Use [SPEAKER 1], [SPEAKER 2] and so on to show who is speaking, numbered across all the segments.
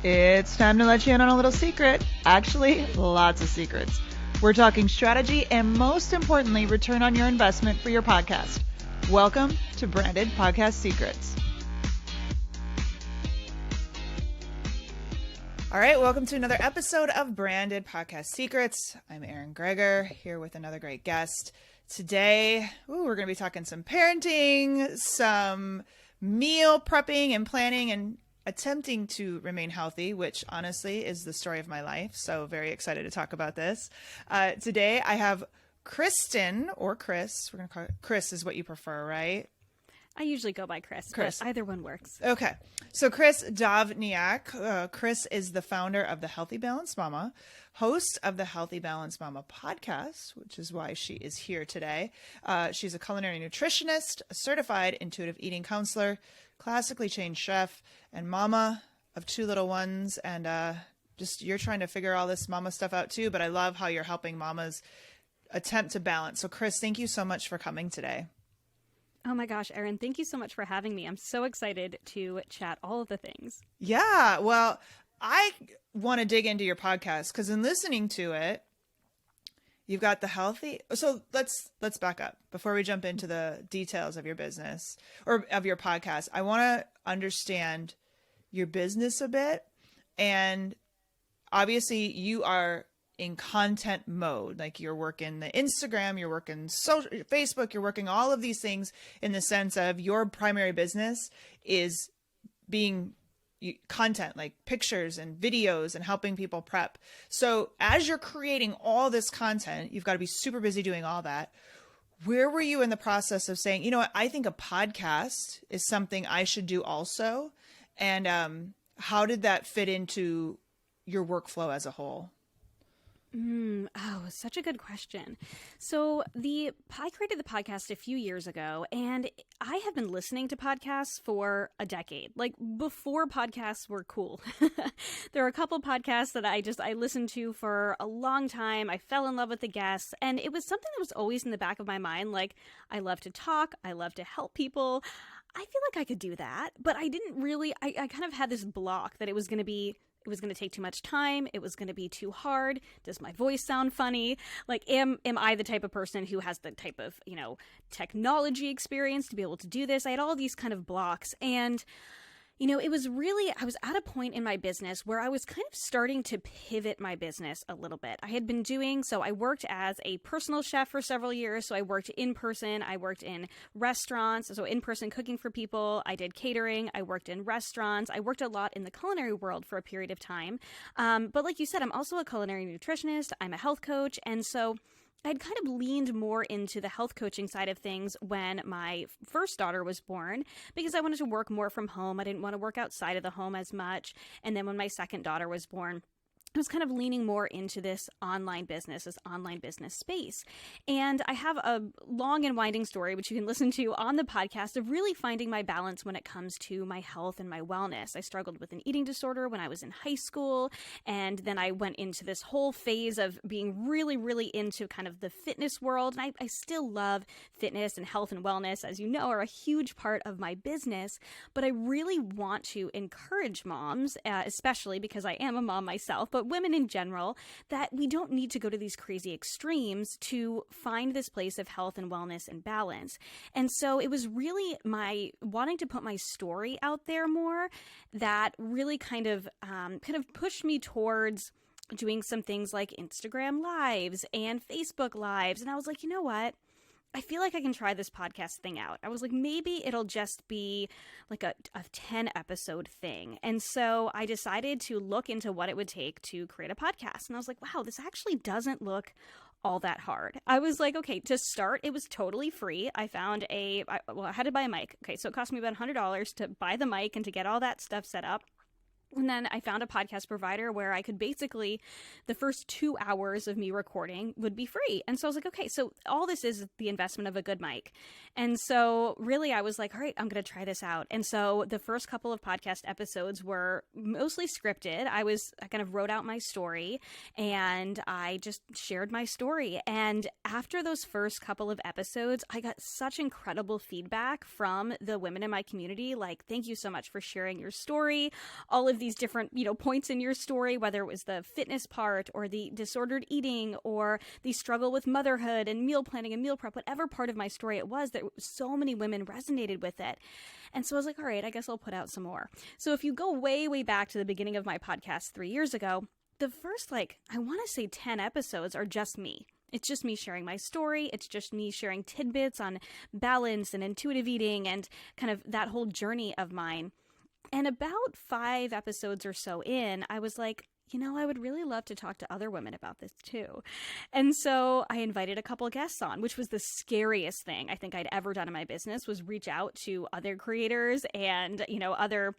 [SPEAKER 1] It's time to let you in on a little secret. Actually, lots of secrets. We're talking strategy and, most importantly, return on your investment for your podcast. Welcome to Branded Podcast Secrets. All right, welcome to another episode of Branded Podcast Secrets. I'm Erin Greger, here with another great guest. Today, we're going to be talking some parenting, some meal prepping and planning, and attempting to remain healthy, which honestly is the story of my life. So very excited to talk about this. Today I have Kristen, or Kris. We're going to call it Kris is what you prefer, right?
[SPEAKER 2] I usually go by Kris, but either one works.
[SPEAKER 1] Okay. So Kris Dovbniak. Kris is the founder of The Healthy Balanced Mama, host of the Healthy Balanced Mama podcast, which is why she is here today. She's a culinary nutritionist, a certified intuitive eating counselor, classically trained chef, and mama of two little ones. And just you're trying to figure all this mama stuff out too, but I love how you're helping mamas attempt to balance. So Kris, thank you so much for coming today.
[SPEAKER 2] Oh my gosh, Erin, thank you so much for having me. I'm so excited to chat all of the things.
[SPEAKER 1] Yeah, well, I want to dig into your podcast because in listening to it, you've got the healthy. So let's back up before we jump into the details of your business or of your podcast. I want to understand your business a bit. And obviously you are in content mode, like you're working the Instagram, you're working social, Facebook, you're working all of these things in the sense of your primary business is being content, like pictures and videos and helping people prep. So as you're creating all this content, you've got to be super busy doing all that. Where were you in the process of saying, you know what, I think a podcast is something I should do also? And how did that fit into your workflow as a whole?
[SPEAKER 2] Such a good question. So I created the podcast a few years ago, and I have been listening to podcasts for a decade, like before podcasts were cool. There are a couple podcasts that I listened to for a long time. I fell in love with the guests, and it was something that was always in the back of my mind. Like, I love to talk. I love to help people. I feel like I could do that, but I didn't really, I kind of had this block that it was going to take too much time. It was going to be too hard. Does my voice sound funny? Like, am I the type of person who has the type of, technology experience to be able to do this? I had all these kind of blocks. And, it was really, I was at a point in my business where I was kind of starting to pivot my business a little bit. I worked as a personal chef for several years. So I worked in person. I worked in restaurants. So in-person cooking for people. I did catering. I worked in restaurants. I worked a lot in the culinary world for a period of time. But like you said, I'm also a culinary nutritionist. I'm a health coach. And so I'd kind of leaned more into the health coaching side of things when my first daughter was born because I wanted to work more from home. I didn't want to work outside of the home as much. And then when my second daughter was born, I was kind of leaning more into this online business space. And I have a long and winding story, which you can listen to on the podcast, of really finding my balance when it comes to my health and my wellness. I struggled with an eating disorder when I was in high school. And then I went into this whole phase of being really, really into kind of the fitness world. And I still love fitness and health and wellness, as you know, are a huge part of my business. But I really want to encourage moms, especially because I am a mom myself, but women in general, that we don't need to go to these crazy extremes to find this place of health and wellness and balance. And so it was really my wanting to put my story out there more that really kind of pushed me towards doing some things like Instagram lives and Facebook lives. And I was like, you know what? I feel like I can try this podcast thing out. I was like, maybe it'll just be like a 10 episode thing. And so I decided to look into what it would take to create a podcast. And I was like, wow, this actually doesn't look all that hard. I was like, okay, to start, it was totally free. I found I had to buy a mic. Okay, so it cost me about $100 to buy the mic and to get all that stuff set up. And then I found a podcast provider where I could basically, the first 2 hours of me recording would be free. And so I was like, okay, so all this is the investment of a good mic. And so really I was like, all right, I'm going to try this out. And so the first couple of podcast episodes were mostly scripted. I kind of wrote out my story and I just shared my story. And after those first couple of episodes, I got such incredible feedback from the women in my community. Like, thank you so much for sharing your story. All of of these different, points in your story, whether it was the fitness part or the disordered eating or the struggle with motherhood and meal planning and meal prep, whatever part of my story it was, that so many women resonated with it. And so I was like, all right, I guess I'll put out some more. So if you go way, way back to the beginning of my podcast 3 years ago, the first, I want to say 10 episodes are just me. It's just me sharing my story. It's just me sharing tidbits on balance and intuitive eating and kind of that whole journey of mine. And about 5 episodes or so in, I was like, I would really love to talk to other women about this too. And so I invited a couple guests on, which was the scariest thing I think I'd ever done in my business, was reach out to other creators and, other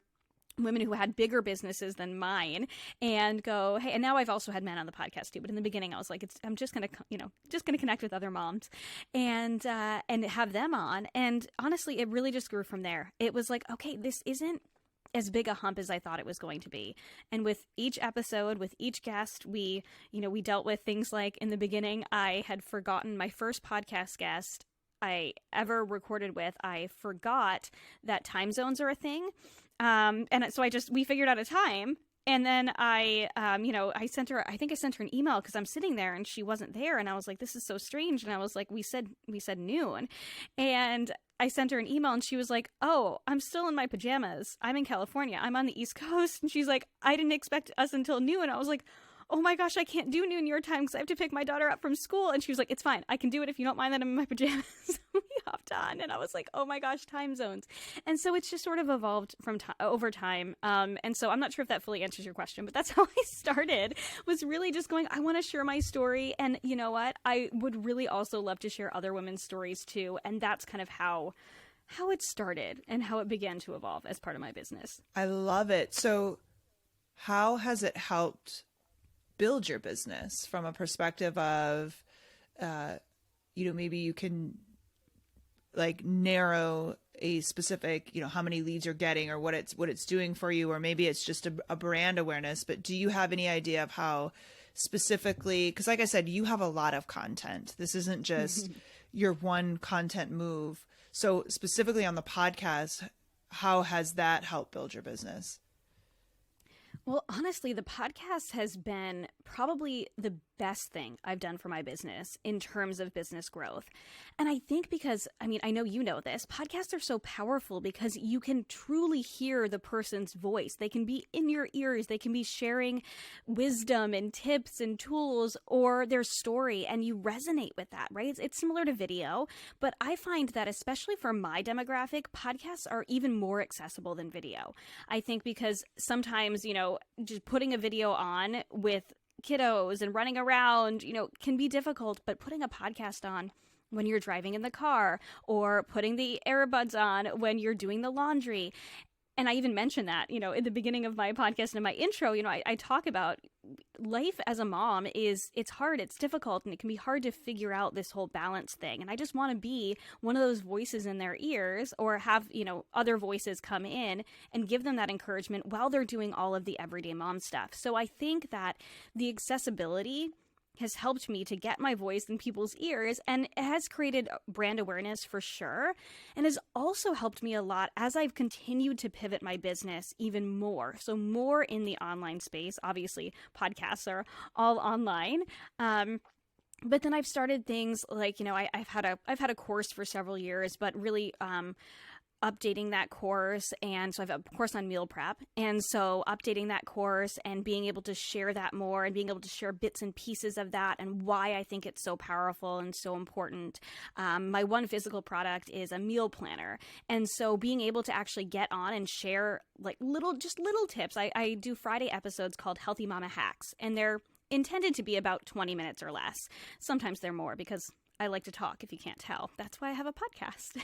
[SPEAKER 2] women who had bigger businesses than mine and go, hey, and now I've also had men on the podcast too. But in the beginning, I was like, I'm just going to connect with other moms and have them on. And honestly, it really just grew from there. It was like, okay, this isn't as big a hump as I thought it was going to be. And with each episode, with each guest, we dealt with things like, in the beginning, I had forgotten my first podcast guest I ever recorded with. I forgot that time zones are a thing. And so we figured out a time, and then I sent her an email because I'm sitting there and she wasn't there. And I was like, this is so strange. And I was like, we said noon. And I sent her an email and she was like, oh, I'm still in my pajamas. I'm in California. I'm on the East Coast. And she's like, I didn't expect us until noon. And I was like, oh my gosh, I can't do noon your time because I have to pick my daughter up from school. And she was like, it's fine. I can do it if you don't mind that I'm in my pajamas. We hopped on and I was like, oh my gosh, time zones. And so it's just sort of evolved over time. And so I'm not sure if that fully answers your question, but that's how I started, was really just going, I want to share my story. And you know what? I would really also love to share other women's stories too. And that's kind of how it started and how it began to evolve as part of my business.
[SPEAKER 1] I love it. So how has it helped build your business from a perspective of, maybe you can narrow a specific, how many leads you're getting or what it's doing for you, or maybe it's just a brand awareness. But do you have any idea of how specifically, because like I said, you have a lot of content. This isn't just your one content move. So specifically on the podcast, how has that helped build your business?
[SPEAKER 2] Well, honestly, the podcast has been probably the best thing I've done for my business in terms of business growth. And I think because, I know you know this, podcasts are so powerful because you can truly hear the person's voice. They can be in your ears. They can be sharing wisdom and tips and tools or their story, and you resonate with that, right? It's similar to video, but I find that especially for my demographic, podcasts are even more accessible than video. I think because sometimes, just putting a video on with kiddos and running around, can be difficult, but putting a podcast on when you're driving in the car or putting the earbuds on when you're doing the laundry. And I even mentioned that, in the beginning of my podcast and in my intro, I talk about life as a mom it's hard, it's difficult, and it can be hard to figure out this whole balance thing. And I just want to be one of those voices in their ears, or have, other voices come in and give them that encouragement while they're doing all of the everyday mom stuff. So I think that the accessibility has helped me to get my voice in people's ears, and it has created brand awareness for sure, and has also helped me a lot as I've continued to pivot my business even more. So more in the online space. Obviously, podcasts are all online. But then I've started things like, I've had a course for several years, but really updating that course. And so I have a course on meal prep. And so updating that course and being able to share that more and being able to share bits and pieces of that and why I think it's so powerful and so important. My one physical product is a meal planner. And so being able to actually get on and share little tips. I do Friday episodes called Healthy Mama Hacks, and they're intended to be about 20 minutes or less. Sometimes they're more because I like to talk, if you can't tell. That's why I have a podcast.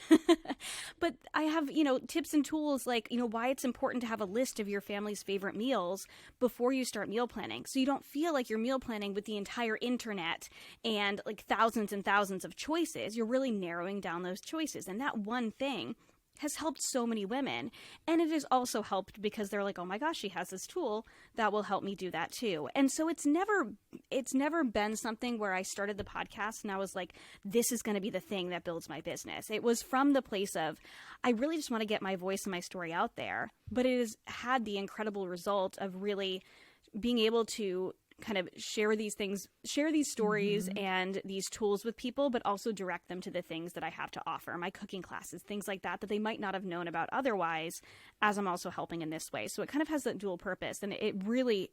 [SPEAKER 2] But I have, tips and tools like, why it's important to have a list of your family's favorite meals before you start meal planning. So you don't feel like you're meal planning with the entire internet and thousands and thousands of choices. You're really narrowing down those choices. And that one thing has helped so many women. And it has also helped because they're like, oh my gosh, she has this tool that will help me do that too. And so it's never been something where I started the podcast and I was like, this is going to be the thing that builds my business. It was from the place of, I really just want to get my voice and my story out there. But it has had the incredible result of really being able to kind of share these things, share these stories and these tools with people, but also direct them to the things that I have to offer, my cooking classes, things like that they might not have known about otherwise, as I'm also helping in this way. So it kind of has that dual purpose, and it really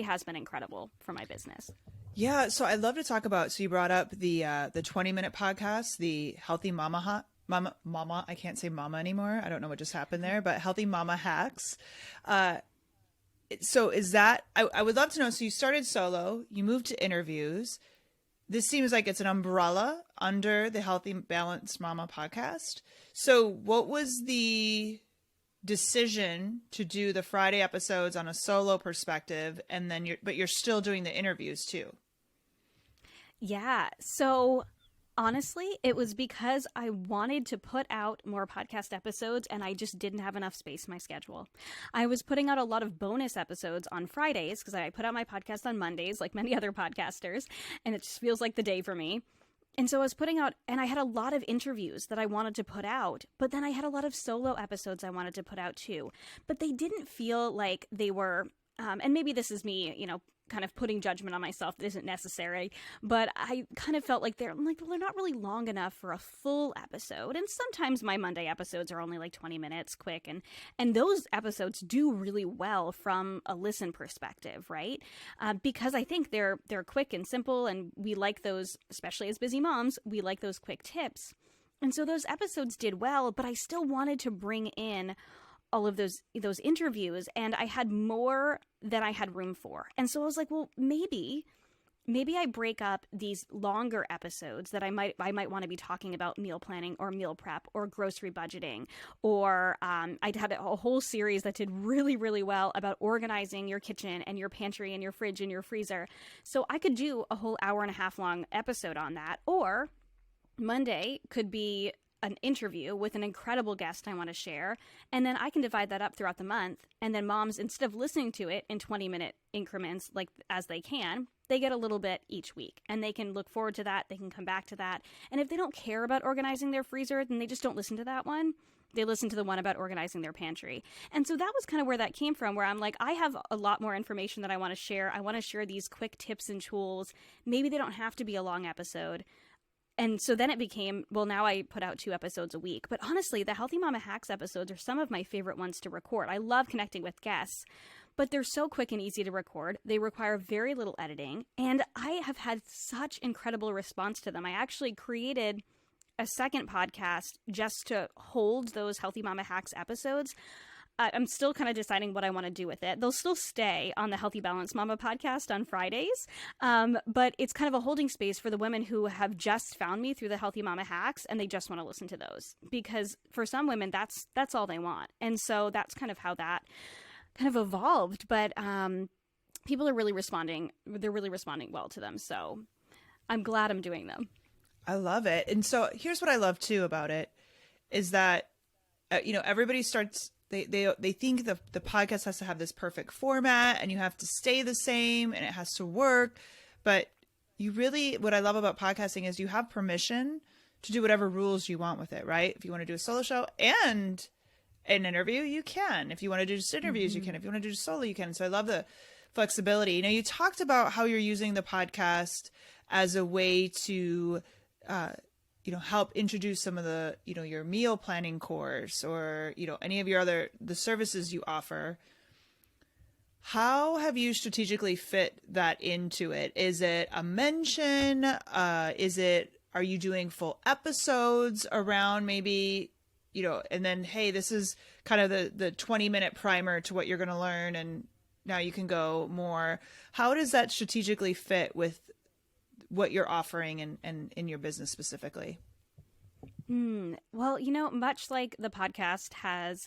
[SPEAKER 2] has been incredible for my business.
[SPEAKER 1] Yeah. So I'd love to talk about, so you brought up the 20-minute podcast, the Healthy Mama, I can't say mama anymore. I don't know what just happened there, but Healthy Mama Hacks. So is that, I would love to know, so you started solo, you moved to interviews. This seems like it's an umbrella under the Healthy Balanced Mama podcast. So what was the decision to do the Friday episodes on a solo perspective, and then you're still doing the interviews too?
[SPEAKER 2] Yeah. So honestly, it was because I wanted to put out more podcast episodes and I just didn't have enough space in my schedule. I was putting out a lot of bonus episodes on Fridays because I put out my podcast on Mondays like many other podcasters, and it just feels like the day for me. And so I was putting out, and I had a lot of interviews that I wanted to put out, but then I had a lot of solo episodes I wanted to put out too. But they didn't feel like they were, and maybe this is me, kind of putting judgment on myself that isn't necessary, but I kind of felt like they're not really long enough for a full episode. And sometimes my Monday episodes are only like 20 minutes quick, and those episodes do really well from a listen perspective, right? Because I think they're quick and simple, and we like those, especially as busy moms, we like those quick tips. And so those episodes did well, but I still wanted to bring in all of those interviews, and I had more than I had room for. And so I was like, well, maybe I break up these longer episodes that I might want to be talking about meal planning or meal prep or grocery budgeting, or I had a whole series that did really, really well about organizing your kitchen and your pantry and your fridge and your freezer. So I could do a whole hour and a half long episode on that, or Monday could be an interview with an incredible guest I want to share, and then I can divide that up throughout the month, and then moms, instead of listening to it in 20-minute increments like as they can, they get a little bit each week, and they can look forward to that, they can come back to that. And if they don't care about organizing their freezer, then they just don't listen to that one. They listen to the one about organizing their pantry. And so that was kind of where that came from, where I'm like, I have a lot more information that I want to share. I want to share these quick tips and tools. Maybe they don't have to be a long episode. And so then it became, well, now I put out 2 episodes a week. But honestly, the Healthy Mama Hacks episodes are some of my favorite ones to record. I love connecting with guests, but they're so quick and easy to record. They require very little editing, and I have had such incredible response to them. I actually created a second podcast just to hold those Healthy Mama Hacks episodes. I'm still kind of deciding what I want to do with it. They'll still stay on the Healthy Balanced Mama podcast on Fridays, but it's kind of a holding space for the women who have just found me through the Healthy Mama Hacks, and they just want to listen to those. Because for some women, that's all they want. And so that's kind of how that kind of evolved. But people are really responding. They're really responding well to them. So I'm glad I'm doing them.
[SPEAKER 1] I love it. And so here's what I love too about it is that, everybody starts... They think the podcast has to have this perfect format and you have to stay the same and it has to work. But what I love about podcasting is you have permission to do whatever rules you want with it, right? If you want to do a solo show and an interview, you can. If you want to do just interviews, you can. If you want to do solo, you can. So I love the flexibility. You talked about how you're using the podcast as a way to, help introduce some of the, your meal planning course or, any of the services you offer. How have you strategically fit that into it? Is it a mention? Are you doing full episodes around maybe, and then, hey, this is kind of the 20-minute primer to what you're going to learn, and now you can go more. How does that strategically fit with what you're offering and in your business specifically?
[SPEAKER 2] Well, much like the podcast has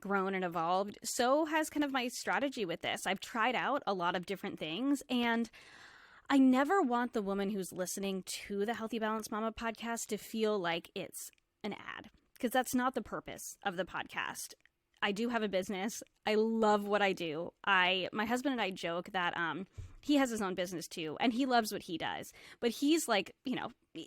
[SPEAKER 2] grown and evolved, so has kind of my strategy with this. I've tried out a lot of different things, and I never want the woman who's listening to the Healthy Balanced Mama podcast to feel like it's an ad. because that's not the purpose of the podcast. I do have a business. I love what I do. My husband and I joke that he has his own business too, and he loves what he does. But he's like,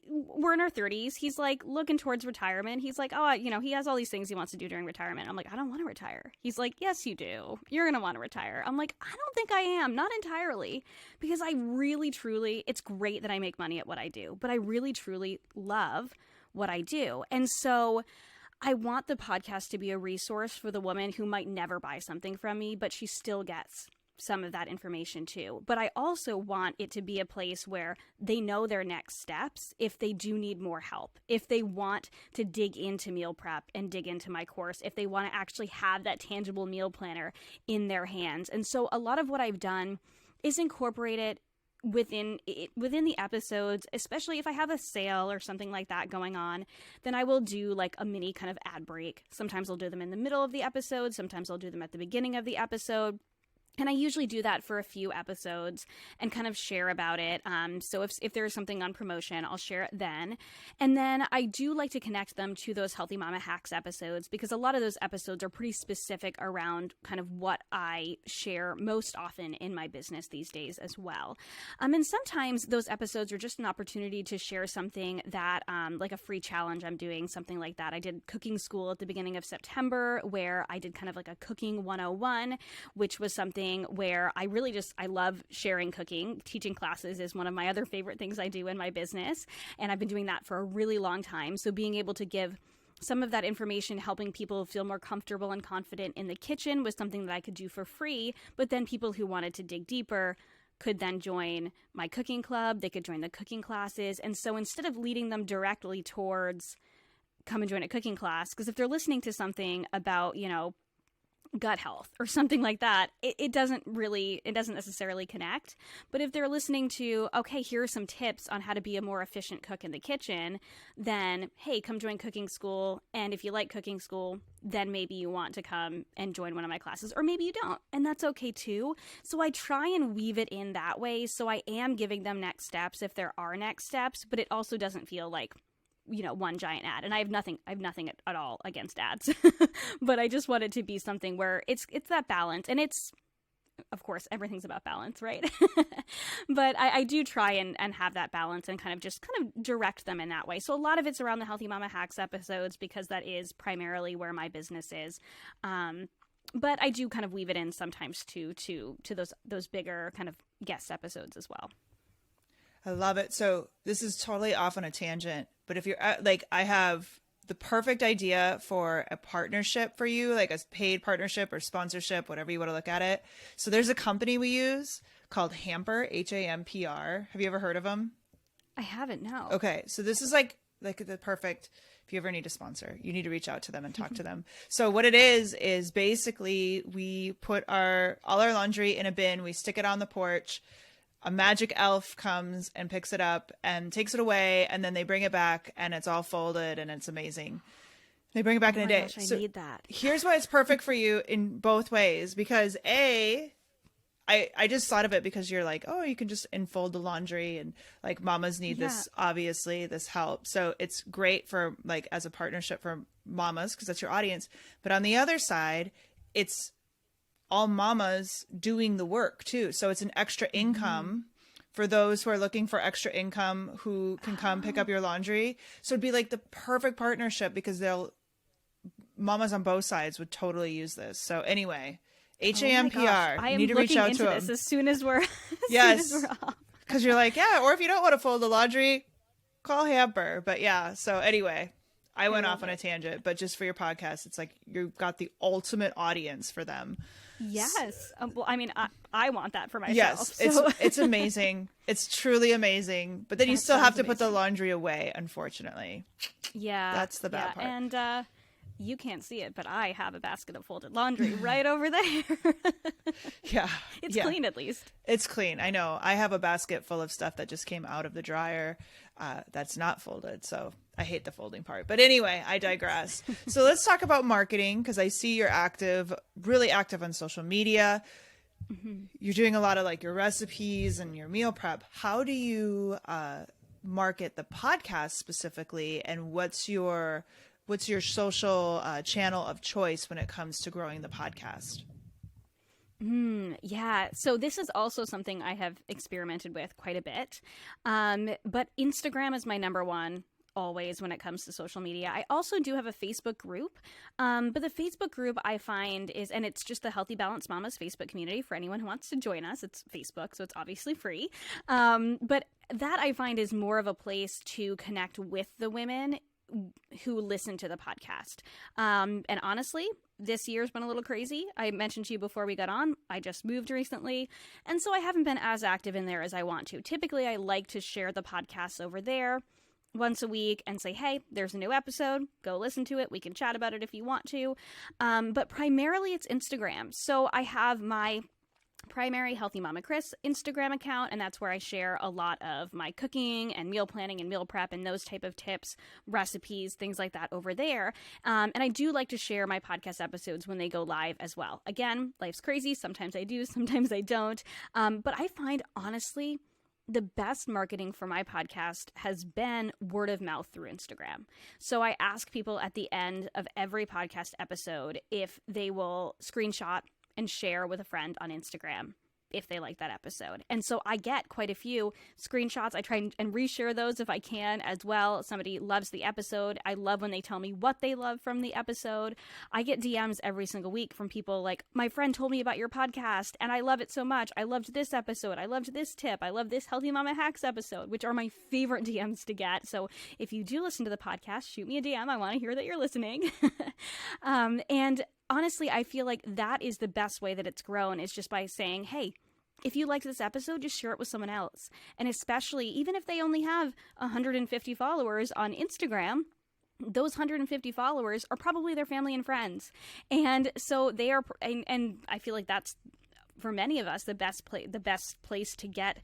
[SPEAKER 2] we're in our 30s. He's like looking towards retirement. He's like, oh, he has all these things he wants to do during retirement. I'm like, I don't want to retire. He's like, yes, you do. You're going to want to retire. I'm like, I don't think I am. Not entirely. Because I really, truly, it's great that I make money at what I do, but I really, truly love what I do. And so I want the podcast to be a resource for the woman who might never buy something from me, but she still gets some of that information too. But I also want it to be a place where they know their next steps if they do need more help, if they want to dig into meal prep and dig into my course, if they want to actually have that tangible meal planner in their hands. And so a lot of what I've done is incorporate it within the episodes, especially if I have a sale or something like that going on, then I will do like a mini kind of ad break. Sometimes I'll do them in the middle of the episode. Sometimes I'll do them at the beginning of the episode. And I usually do that for a few episodes and kind of share about it. So if there is something on promotion, I'll share it then. And then I do like to connect them to those Healthy Mama Hacks episodes, because a lot of those episodes are pretty specific around kind of what I share most often in my business these days as well. And sometimes those episodes are just an opportunity to share something that, like a free challenge I'm doing, something like that. I did cooking school at the beginning of September, where I did kind of like a cooking 101, which was something where I love sharing cooking. Teaching classes is one of my other favorite things I do in my business, and I've been doing that for a really long time. So being able to give some of that information, helping people feel more comfortable and confident in the kitchen, was something that I could do for free. But then people who wanted to dig deeper could then join my cooking club. They could join the cooking classes. And so instead of leading them directly towards come and join a cooking class, because if they're listening to something about, gut health or something like that, it doesn't necessarily connect. But if they're listening to, okay, here are some tips on how to be a more efficient cook in the kitchen, then, hey, come join cooking school. And if you like cooking school, then maybe you want to come and join one of my classes, or maybe you don't. And that's okay too. So I try and weave it in that way. So I am giving them next steps if there are next steps, but it also doesn't feel like one giant ad. And I have nothing at all against ads, but I just want it to be something where it's that balance. And it's, of course, everything's about balance, right? But I do try and have that balance and kind of direct them in that way. So a lot of it's around the Healthy Mama Hacks episodes, because that is primarily where my business is. But I do kind of weave it in sometimes to those bigger kind of guest episodes as well.
[SPEAKER 1] I love it. So this is totally off on a tangent, but if you're I have the perfect idea for a partnership for you, like a paid partnership or sponsorship, whatever you want to look at it. So there's a company we use called Hamper, HAMPR. Have you ever heard of them?
[SPEAKER 2] I haven't, no.
[SPEAKER 1] Okay. So this is like the perfect, if you ever need a sponsor, you need to reach out to them and talk to them. So what it is basically we put all our laundry in a bin, we stick it on the porch. A magic elf comes and picks it up and takes it away, and then they bring it back and it's all folded and it's amazing. They bring it back in a day.
[SPEAKER 2] Gosh, I need that.
[SPEAKER 1] Here's why it's perfect for you in both ways, because I just thought of it because you're like, oh, you can just enfold the laundry, and like mamas need this, obviously this help. So it's great for like as a partnership for mamas, because that's your audience. But on the other side, it's all mamas doing the work too. So it's an extra income for those who are looking for extra income who can come pick up your laundry. So it'd be like the perfect partnership, because mamas on both sides would totally use this. So anyway, HAMPR,
[SPEAKER 2] I
[SPEAKER 1] you need to reach out to them.
[SPEAKER 2] As soon as we're
[SPEAKER 1] yes,
[SPEAKER 2] off.
[SPEAKER 1] Because you're like, yeah, or if you don't want to fold the laundry, call Hamper. But yeah, so anyway, I went off on a tangent, but just for your podcast, it's like you've got the ultimate audience for them.
[SPEAKER 2] Yes. Well, I mean, I want that for myself.
[SPEAKER 1] Yes,
[SPEAKER 2] so.
[SPEAKER 1] it's amazing. It's truly amazing. But then you still have to put the laundry away, unfortunately.
[SPEAKER 2] Yeah.
[SPEAKER 1] That's the bad part.
[SPEAKER 2] And you can't see it, but I have a basket of folded laundry right over there.
[SPEAKER 1] Yeah.
[SPEAKER 2] It's clean, at least.
[SPEAKER 1] It's clean. I know. I have a basket full of stuff that just came out of the dryer that's not folded. So I hate the folding part. But anyway, I digress. So let's talk about marketing, because I see you're really active on social media. Mm-hmm. You're doing a lot of like your recipes and your meal prep. How do you market the podcast specifically? And what's your what's your social channel of choice when it comes to growing the podcast?
[SPEAKER 2] Yeah. So this is also something I have experimented with quite a bit. But Instagram is my number one always when it comes to social media. I also do have a Facebook group. But the Facebook group I find is, and it's just the Healthy Balanced Mamas Facebook community for anyone who wants to join us. It's Facebook, so it's obviously free. But that I find is more of a place to connect with the women who listen to the podcast. And honestly, this year's been a little crazy. I mentioned to you before we got on, I just moved recently, and so I haven't been as active in there as I want to. Typically, I like to share the podcasts over there once a week and say, hey, there's a new episode, go listen to it. We can chat about it if you want to. But primarily it's Instagram. So I have my primary Healthy Mama Kris Instagram account, and that's where I share a lot of my cooking and meal planning and meal prep and those type of tips, recipes, things like that over there. And I do like to share my podcast episodes when they go live as well. Again, life's crazy. Sometimes I do, sometimes I don't. But I find, honestly, the best marketing for my podcast has been word of mouth through Instagram. So I ask people at the end of every podcast episode if they will screenshot and share with a friend on Instagram if they like that episode. And so I get quite a few screenshots. I try and reshare those if I can as well. Somebody loves the episode. I love when they tell me what they love from the episode. I get DMs every single week from people like, my friend told me about your podcast and I love it so much. I loved this episode. I loved this tip. I love this Healthy Mama Hacks episode, which are my favorite DMs to get. So if you do listen to the podcast, shoot me a DM. I want to hear that you're listening. And honestly, I feel like that is the best way that it's grown, is just by saying, hey, if you liked this episode, just share it with someone else. And especially, even if they only have 150 followers on Instagram, those 150 followers are probably their family and friends. And so they are, and I feel like that's, for many of us, the best place to get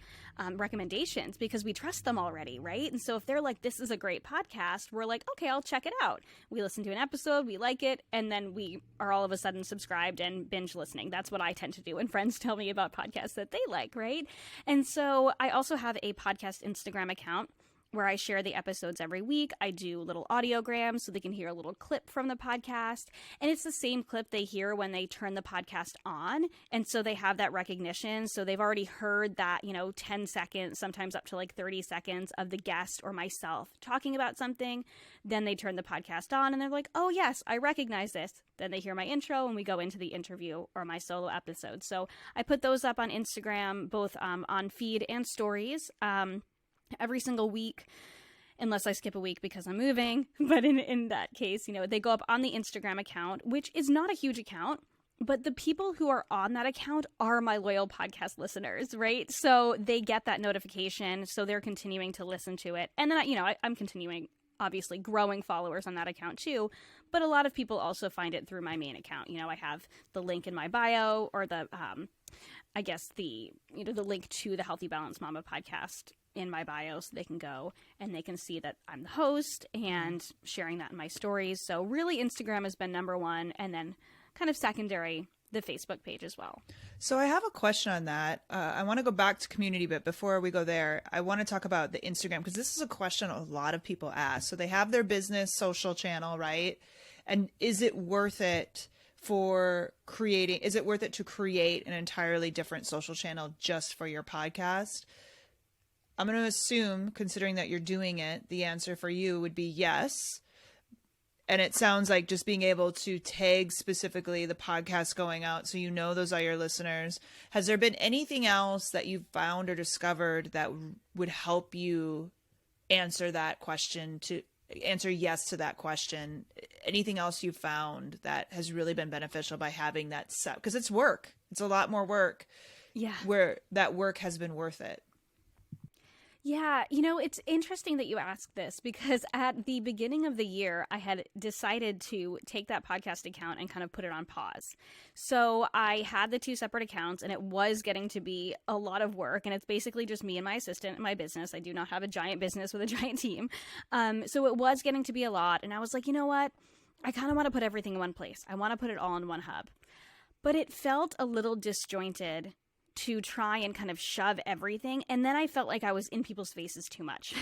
[SPEAKER 2] recommendations, because we trust them already, right? And so if they're like, this is a great podcast, we're like, okay, I'll check it out. We listen to an episode, we like it, and then we are all of a sudden subscribed and binge listening. That's what I tend to do when friends tell me about podcasts that they like, right? And so I also have a podcast Instagram account where I share the episodes every week. I do little audiograms so they can hear a little clip from the podcast. And it's the same clip they hear when they turn the podcast on. And so they have that recognition. So they've already heard that, 10 seconds, sometimes up to like 30 seconds of the guest or myself talking about something. Then they turn the podcast on and they're like, oh yes, I recognize this. Then they hear my intro and we go into the interview or my solo episode. So I put those up on Instagram, both on feed and stories. Every single week, unless I skip a week because I'm moving. But in that case, they go up on the Instagram account, which is not a huge account, but the people who are on that account are my loyal podcast listeners, right? So they get that notification, so they're continuing to listen to it. And then, I'm continuing, obviously, growing followers on that account too. But a lot of people also find it through my main account. I have the link in my bio, or the link to the Healthy Balanced Mama podcast in my bio, so they can go and they can see that I'm the host and sharing that in my stories. So really Instagram has been number one, and then kind of secondary, the Facebook page as well.
[SPEAKER 1] So I have a question on that. I want to go back to community, but before we go there, I want to talk about the Instagram, because this is a question a lot of people ask. So they have their business social channel, right? And is it worth it to create an entirely different social channel just for your podcast? I'm going to assume, considering that you're doing it, the answer for you would be yes. And it sounds like just being able to tag specifically the podcast going out, so those are your listeners. Has there been anything else that you've found or discovered that would help you answer that question, to answer yes to that question? Anything else you've found that has really been beneficial by having that set? Because it's work. It's a lot more work.
[SPEAKER 2] Yeah.
[SPEAKER 1] Where that work has been worth it.
[SPEAKER 2] Yeah, it's interesting that you asked this, because at the beginning of the year, I had decided to take that podcast account and kind of put it on pause. So I had the two separate accounts, and it was getting to be a lot of work, and it's basically just me and my assistant and my business. I do not have a giant business with a giant team. So it was getting to be a lot, and I was like, you know what? I kind of want to put everything in one place. I want to put it all in one hub. But it felt a little disjointed to try and kind of shove everything. And then I felt like I was in people's faces too much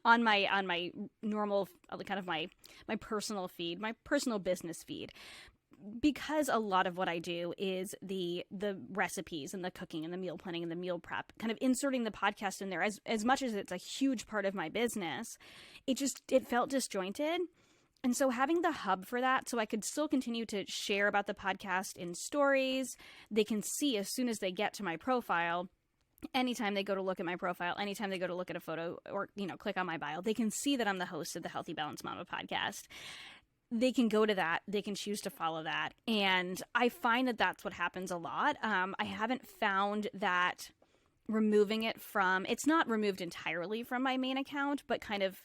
[SPEAKER 2] on my normal, kind of my personal feed, my personal business feed. Because a lot of what I do is the recipes and the cooking and the meal planning and the meal prep, kind of inserting the podcast in there as much as it's a huge part of my business, it felt disjointed. And so having the hub for that, so I could still continue to share about the podcast in stories, they can see as soon as they get to my profile, anytime they go to look at my profile, anytime they go to look at a photo or, click on my bio, they can see that I'm the host of the Healthy Balanced Mama podcast. They can go to that. They can choose to follow that. And I find that that's what happens a lot. I haven't found that removing it it's not removed entirely from my main account, but kind of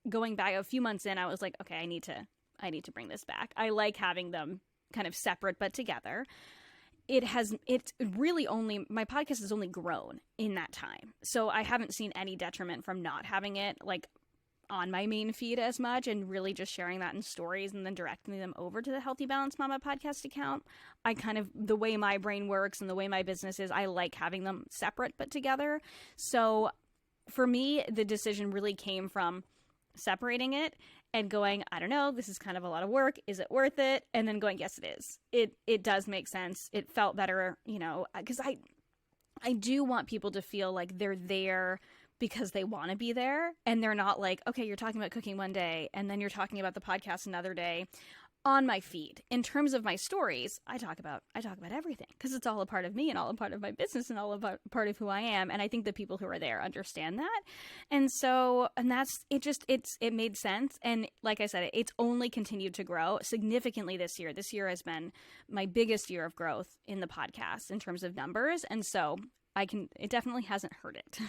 [SPEAKER 2] going back a few months in, I was like, okay, I need to bring this back. I like having them kind of separate, but together. It's really only, my podcast has only grown in that time. So I haven't seen any detriment from not having it like on my main feed as much, and really just sharing that in stories and then directing them over to the Healthy Balanced Mama podcast account. I kind of, the way my brain works and the way my business is, I like having them separate but together. So for me, the decision really came from separating it and going, I don't know, this is kind of a lot of work. Is it worth it? And then going, yes, it is. It does make sense. It felt better, because I do want people to feel like they're there because they want to be there, and they're not like, okay, you're talking about cooking one day and then you're talking about the podcast another day. On my feed, in terms of my stories, I talk about everything, because it's all a part of me and all a part of my business and all a part of who I am. And I think the people who are there understand that. And so, it made sense. And like I said, it's only continued to grow significantly this year. This year has been my biggest year of growth in the podcast in terms of numbers. And so it definitely hasn't hurt it.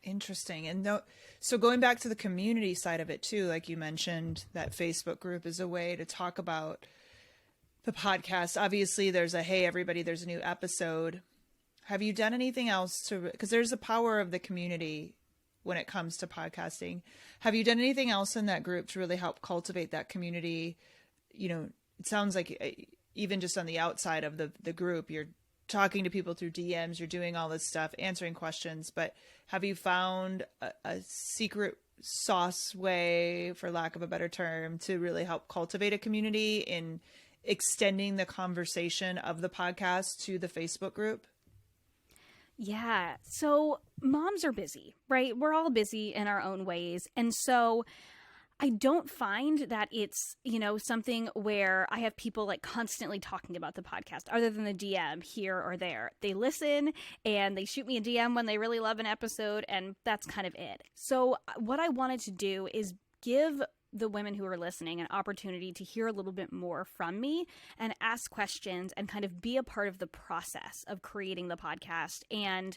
[SPEAKER 1] Interesting. And so going back to the community side of it too, like you mentioned, that Facebook group is a way to talk about the podcast. Obviously there's hey, everybody, there's a new episode. Have you done anything else because there's the power of the community when it comes to podcasting. Have you done anything else in that group to really help cultivate that community? It sounds like even just on the outside of the group, you're talking to people through DMs, you're doing all this stuff, answering questions, but have you found a secret sauce way, for lack of a better term, to really help cultivate a community in extending the conversation of the podcast to the Facebook group?
[SPEAKER 2] Yeah. So moms are busy, right? We're all busy in our own ways. And so I don't find that it's, something where I have people like constantly talking about the podcast other than the DM here or there. They listen and they shoot me a DM when they really love an episode, and that's kind of it. So what I wanted to do is give the women who are listening an opportunity to hear a little bit more from me and ask questions and kind of be a part of the process of creating the podcast and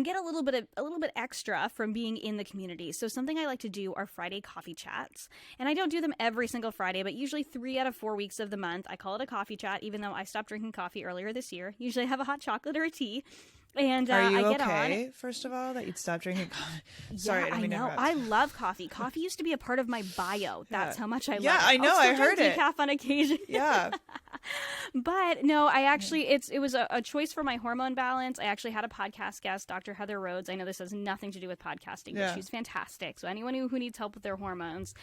[SPEAKER 2] get a little bit extra from being in the community. So something I like to do are Friday coffee chats, and I don't do them every single Friday, but usually 3 out of 4 weeks of the month. I call it a coffee chat, even though I stopped drinking coffee earlier this year. Usually I have a hot chocolate or a tea. And
[SPEAKER 1] are you
[SPEAKER 2] I get
[SPEAKER 1] okay,
[SPEAKER 2] on.
[SPEAKER 1] first of all, that you'd stop drinking coffee?
[SPEAKER 2] Sorry, I know. I love coffee. Coffee used to be a part of my bio. That's how much I love it.
[SPEAKER 1] Yeah, I know. I heard it.
[SPEAKER 2] Decaf on occasion.
[SPEAKER 1] Yeah.
[SPEAKER 2] But no, I actually, it was a choice for my hormone balance. I actually had a podcast guest, Dr. Heather Rhodes. I know this has nothing to do with podcasting, but she's fantastic. So anyone who needs help with their hormones,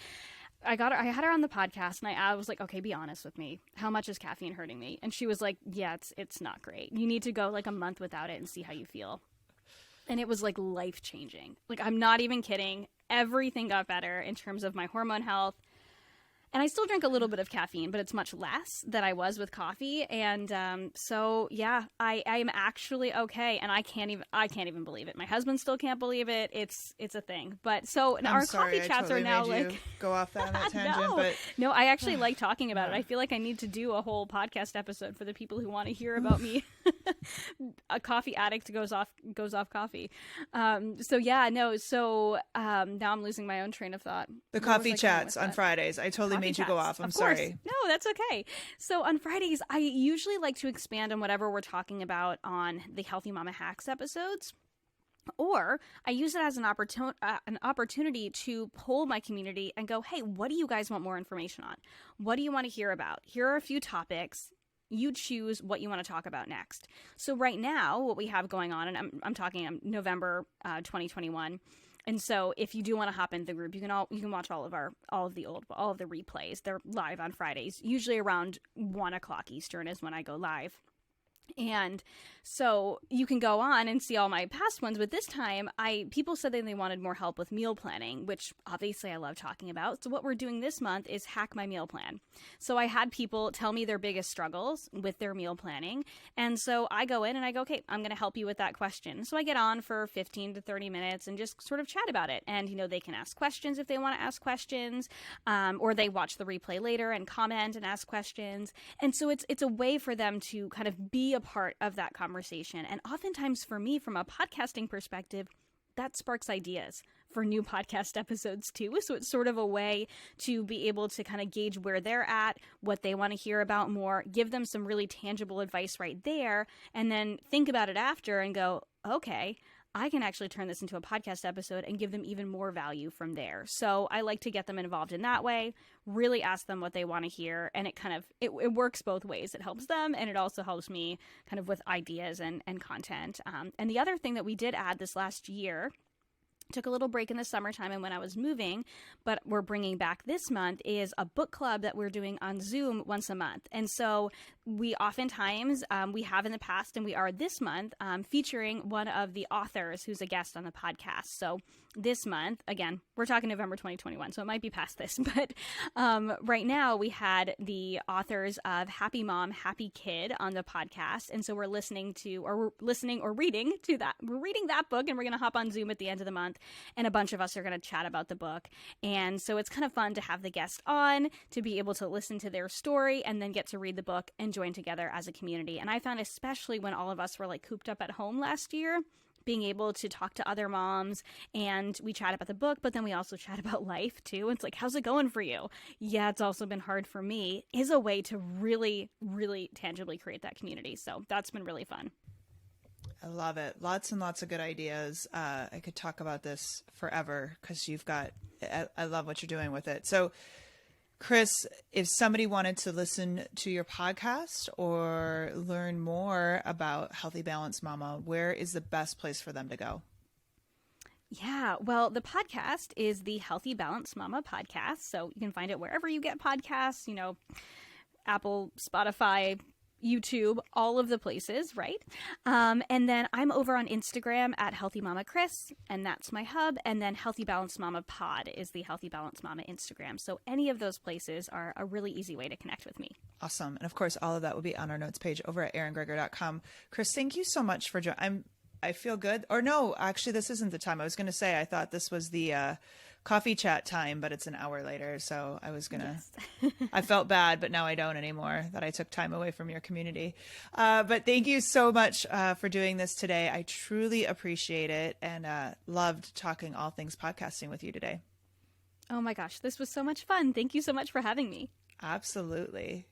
[SPEAKER 2] I had her on the podcast, and I was like, okay, be honest with me. How much is caffeine hurting me? And she was like, yeah, it's not great. You need to go like a month without it and see how you feel. And it was like life changing. Like, I'm not even kidding. Everything got better in terms of my hormone health. And I still drink a little bit of caffeine, but it's much less than I was with coffee. And so, yeah, I am actually okay. And I can't even believe it. My husband still can't believe it. It's a thing. But so our coffee chats are now like
[SPEAKER 1] go off that tangent.
[SPEAKER 2] No, I actually like talking about it. I feel like I need to do a whole podcast episode for the people who want to hear about me. A coffee addict goes off coffee. So yeah, no. So now I'm losing my own train of thought.
[SPEAKER 1] The coffee chats on Fridays. I totally made you go off. I'm sorry.
[SPEAKER 2] No, that's okay. So on Fridays, I usually like to expand on whatever we're talking about on the Healthy Mama Hacks episodes. Or I use it as an opportunity to poll my community and go, hey, what do you guys want more information on? What do you want to hear about? Here are a few topics. you choose what you want to talk about next. So right now, what we have going on, and I'm talking November 2021. And so if you do want to hop into the group, you can watch all of the replays. They're live on Fridays, usually around 1:00 Eastern is when I go live. And so you can go on and see all my past ones, but this time people said that they wanted more help with meal planning, which obviously I love talking about. So what we're doing this month is hack my meal plan. So I had people tell me their biggest struggles with their meal planning. And so I go in and I go, okay, I'm going to help you with that question. So I get on for 15 to 30 minutes and just sort of chat about it. And, they can ask questions if they want to ask questions, or they watch the replay later and comment and ask questions. And so it's a way for them to kind of be a part of that conversation. And oftentimes for me, from a podcasting perspective, that sparks ideas for new podcast episodes too. So it's sort of a way to be able to kind of gauge where they're at, what they want to hear about more, give them some really tangible advice right there, and then think about it after and go, okay, I can actually turn this into a podcast episode and give them even more value from there. So I like to get them involved in that way, really ask them what they want to hear. And it works both ways. It helps them and it also helps me kind of with ideas and content. And the other thing that we did add this last year, took a little break in the summertime and when I was moving, but we're bringing back this month, is a book club that we're doing on Zoom once a month. And so we oftentimes, we have in the past, and we are this month, featuring one of the authors who's a guest on the podcast. So this month, again, we're talking November 2021, so it might be past this, but right now we had the authors of Happy Mom, Happy Kid on the podcast. And so we're reading to that. We're reading that book and we're going to hop on Zoom at the end of the month. And a bunch of us are going to chat about the book. And so it's kind of fun to have the guest on, to be able to listen to their story and then get to read the book and join together as a community. And I found, especially when all of us were cooped up at home last year, being able to talk to other moms and we chat about the book, but then we also chat about life too. It's how's it going for you? Yeah, it's also been hard for me, is a way to really, really tangibly create that community. So that's been really fun.
[SPEAKER 1] I love it. Lots and lots of good ideas. I could talk about this forever because I love what you're doing with it. So Kris, if somebody wanted to listen to your podcast or learn more about Healthy Balanced Mama, where is the best place for them to go?
[SPEAKER 2] Yeah, well, the podcast is the Healthy Balanced Mama podcast. So you can find it wherever you get podcasts, Apple, Spotify, YouTube, all of the places, right? And then I'm over on Instagram at Healthy Mama Kris, and that's my hub. And then Healthy Balanced Mama Pod is the Healthy Balanced Mama Instagram. So any of those places are a really easy way to connect with me.
[SPEAKER 1] Awesome. And of course, all of that will be on our notes page over at ErinGreger.com. Kris, thank you so much for joining. I feel good. Or no, actually, this isn't the time. I was going to say, I thought this was the coffee chat time, but it's an hour later. So I was going to, yes. I felt bad, but now I don't anymore that I took time away from your community. But thank you so much for doing this today. I truly appreciate it and loved talking all things podcasting with you today.
[SPEAKER 2] Oh my gosh, this was so much fun. Thank you so much for having me.
[SPEAKER 1] Absolutely.